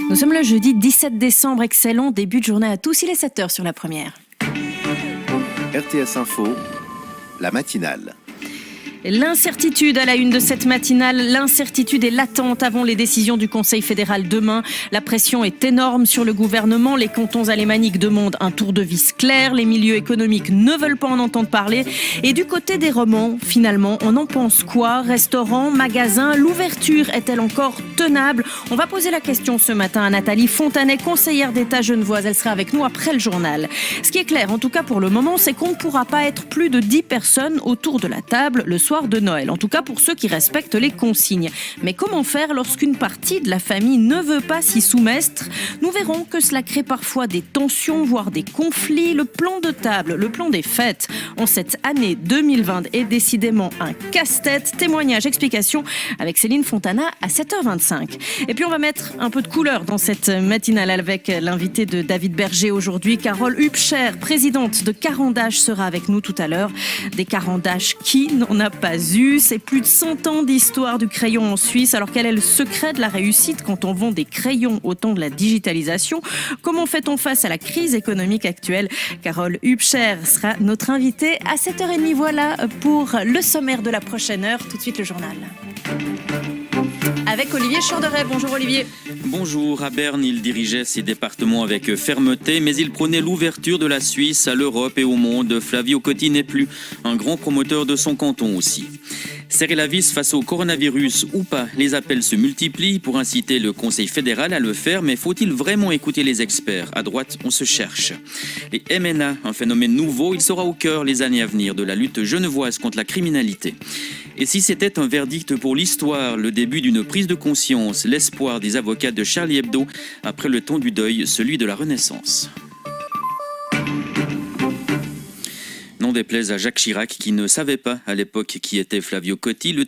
Nous sommes le jeudi 17 décembre, excellent début de journée à tous, il est 7h sur la première. RTS Info, la matinale. L'incertitude à la une de cette matinale, l'incertitude est latente avant les décisions du Conseil fédéral demain. La pression est énorme sur le gouvernement. Les cantons alémaniques demandent un tour de vis clair. Les milieux économiques ne veulent pas en entendre parler. Et du côté des romans, finalement, on en pense quoi? Restaurants, magasins, l'ouverture est-elle encore tenable? On va poser la question ce matin à Nathalie Fontanet, conseillère d'État genevoise. Elle sera avec nous après le journal. Ce qui est clair, en tout cas pour le moment, c'est qu'on ne pourra pas être plus de 10 personnes autour de la table le soir de Noël, en tout cas pour ceux qui respectent les consignes. Mais comment faire lorsqu'une partie de la famille ne veut pas s'y soumettre? Nous verrons que cela crée parfois des tensions, voire des conflits. Le plan de table, le plan des fêtes en cette année 2020 est décidément un casse-tête. Témoignage, explication avec Céline Fontana à 7h25. Et puis on va mettre un peu de couleur dans cette matinale avec l'invité de David Berger aujourd'hui. Carole Hübscher, présidente de Carandache, sera avec nous tout à l'heure. Des Carandaches qui n'en a pas eu. C'est plus de 100 ans d'histoire du crayon en Suisse. Alors quel est le secret de la réussite quand on vend des crayons au temps de la digitalisation? Comment fait-on face à la crise économique actuelle? Carole Hübscher sera notre invitée à 7h30. Voilà pour le sommaire de la prochaine heure. Tout de suite le journal. Avec Olivier Chanderet. Bonjour Olivier. Bonjour. À Berne, il dirigeait ses départements avec fermeté, mais il prônait l'ouverture de la Suisse à l'Europe et au monde. Flavio Cotti n'est plus un grand promoteur de son canton aussi. Serrer la vis face au coronavirus ou pas, les appels se multiplient pour inciter le Conseil fédéral à le faire, mais faut-il vraiment écouter les experts? À droite, on se cherche. Les MNA, un phénomène nouveau, il sera au cœur les années à venir de la lutte genevoise contre la criminalité. Et si c'était un verdict pour l'histoire, le début d'une prise de conscience, l'espoir des avocats de Charlie Hebdo, après le temps du deuil, celui de la Renaissance. N'en déplaise à Jacques Chirac qui ne savait pas à l'époque qui était Flavio Cotti, le